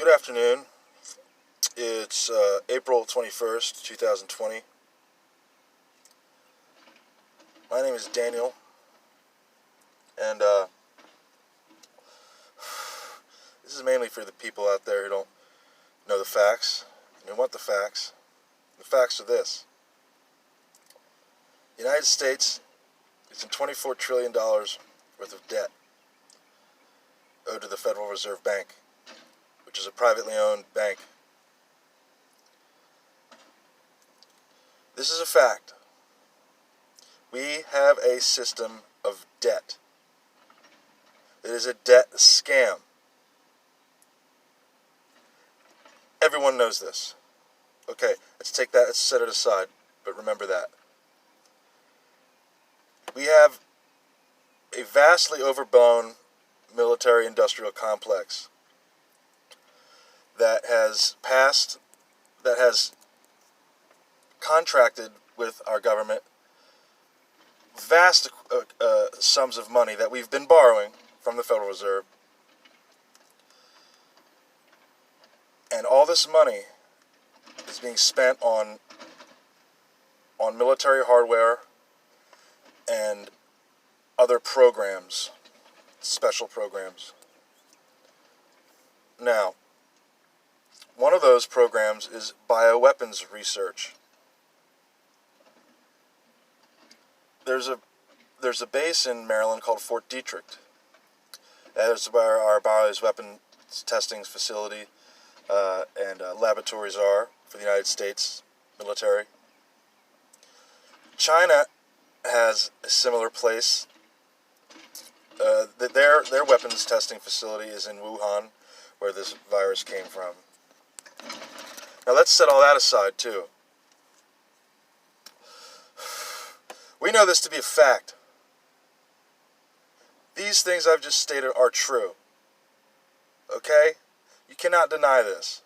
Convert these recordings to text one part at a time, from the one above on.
Good afternoon. It's April 21st, 2020. My name is Daniel, and this is mainly for the people out there who don't know the facts and who want the facts. The facts are this. The United States is in $24 trillion worth of debt owed to the Federal Reserve Bank, which is a privately owned bank. This is a fact. We have a system of debt. It is a debt scam. Everyone knows this. Okay, let's take that, let's set it aside, but remember that. We have a vastly overblown military-industrial complex that has contracted with our government vast sums of money that we've been borrowing from the Federal Reserve. And all this money is being spent on military hardware and other programs, special programs. Now, one of those programs is bioweapons research. There's a base in Maryland called Fort Detrick. That's where our bioweapons testing facility and laboratories are for the United States military. China has a similar place. Their weapons testing facility is in Wuhan, where this virus came from. Now let's set all that aside too. We know this to be a fact. These things I've just stated are true. Okay? You cannot deny this.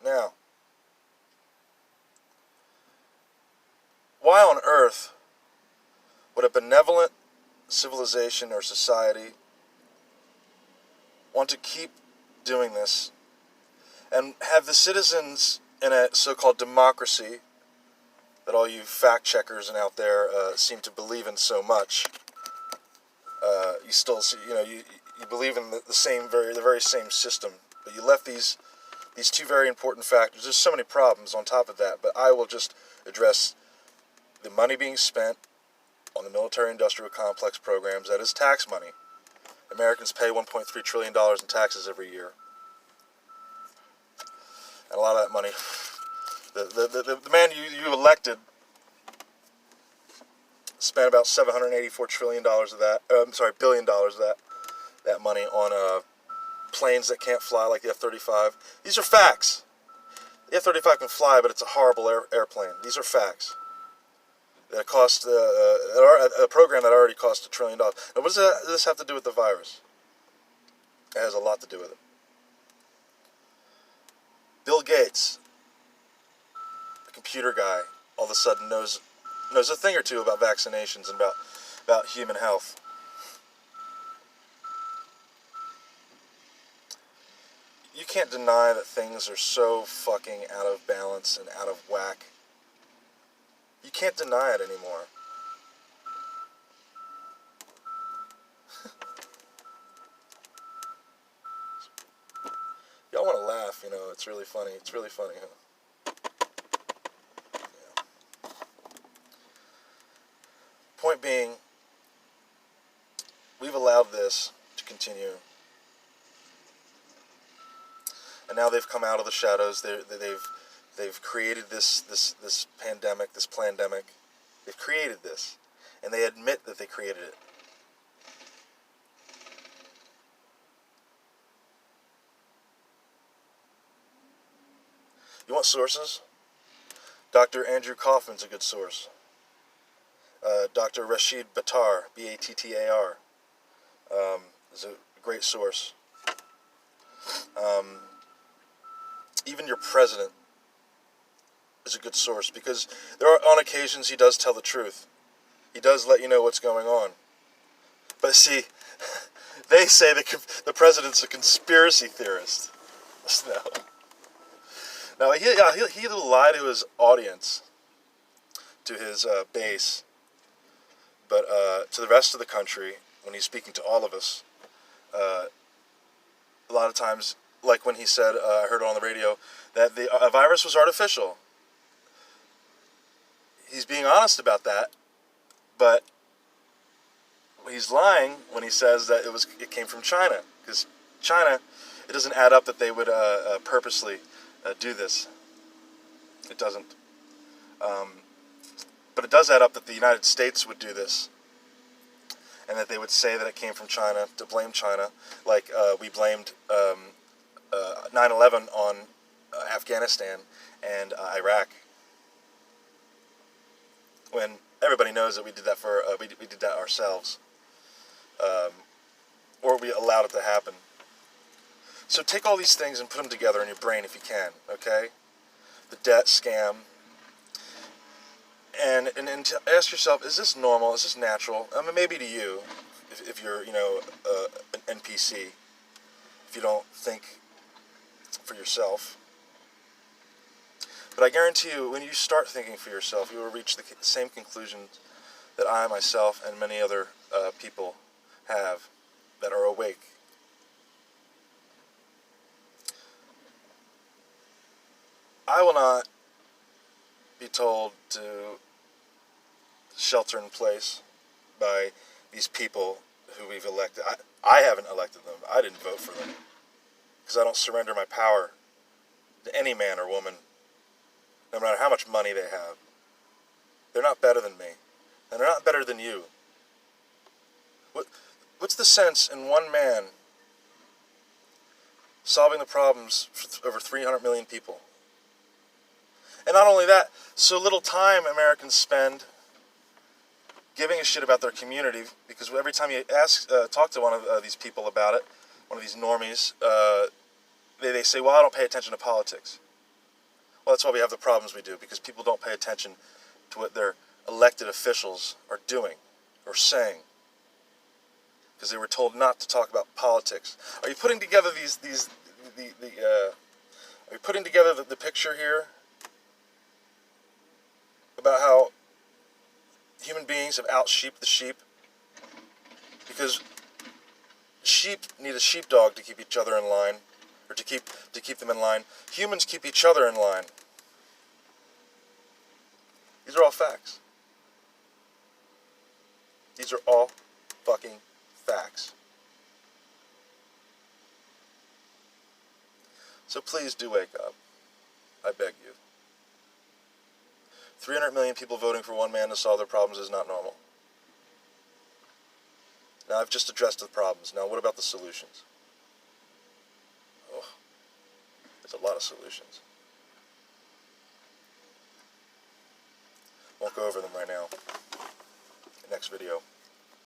Now, why on earth would a benevolent civilization or society want to keep doing this and have the citizens in a so-called democracy that all you fact checkers and out there seem to believe in so much? You still see, you believe in the very same system, but you left these two very important factors. There's so many problems on top of that, but I will just address the money being spent on the military-industrial complex programs. That is tax money. Americans pay $1.3 trillion in taxes every year, and a lot of that money, the man you elected spent about $784 trillion of that. $billion of that money on planes that can't fly, like the F-35. These are facts. The F-35 can fly, but it's a horrible airplane. These are facts. That cost a program that already cost $1 trillion. Now, what does this have to do with the virus? It has a lot to do with it. Bill Gates, the computer guy, all of a sudden knows a thing or two about vaccinations and about human health. You can't deny that things are so fucking out of balance and out of whack. You can't deny it anymore. Y'all want to laugh, it's really funny. It's really funny, huh? Yeah. Point being, we've allowed this to continue. And now they've come out of the shadows. They've created this pandemic, this plandemic. They've created this, and they admit that they created it. You want sources? Dr. Andrew Kaufman's a good source. Dr. Rashid Battar, B-A-T-T-A-R, is a great source. Even your president is a good source, because on occasions he does tell the truth. He does let you know what's going on. But see, They say the president's a conspiracy theorist. No. Now, he lied to his audience, to his base, but to the rest of the country, when he's speaking to all of us, a lot of times, like when he said, I heard it on the radio, that the virus was artificial. He's being honest about that, but he's lying when he says that it came from China, because China, it doesn't add up that they would purposely do this. It doesn't. But it does add up that the United States would do this, and that they would say that it came from China, to blame China, like we blamed 9/11 on Afghanistan and Iraq, when everybody knows that we did that we did that ourselves, or we allowed it to happen. So take all these things and put them together in your brain if you can, okay? The debt scam, and ask yourself, is this normal? Is this natural? I mean, maybe to you, if you're, an NPC, if you don't think for yourself. But I guarantee you, when you start thinking for yourself, you will reach the same conclusions that I, myself, and many other people have that are awake. I will not be told to shelter in place by these people who we've elected. I haven't elected them. I didn't vote for them, because I don't surrender my power to any man or woman, no matter how much money they have. They're not better than me, and they're not better than you. What's the sense in one man solving the problems for over 300 million people? And not only that, so little time Americans spend giving a shit about their community, because every time you talk to one of these people about it, one of these normies, they say, well, I don't pay attention to politics. Well, that's why we have the problems we do, because people don't pay attention to what their elected officials are doing or saying, because they were told not to talk about politics. Are you putting together are you putting together the picture here about how human beings have out-sheeped the sheep? Because sheep need a sheepdog to keep each other in line, or to keep them in line. Humans keep each other in line. These are all facts. These are all fucking facts. So please do wake up. I beg you. 300 million people voting for one man to solve their problems is not normal. Now, I've just addressed the problems. Now, what about the solutions? Oh, there's a lot of solutions. Won't go over them right now. Next video.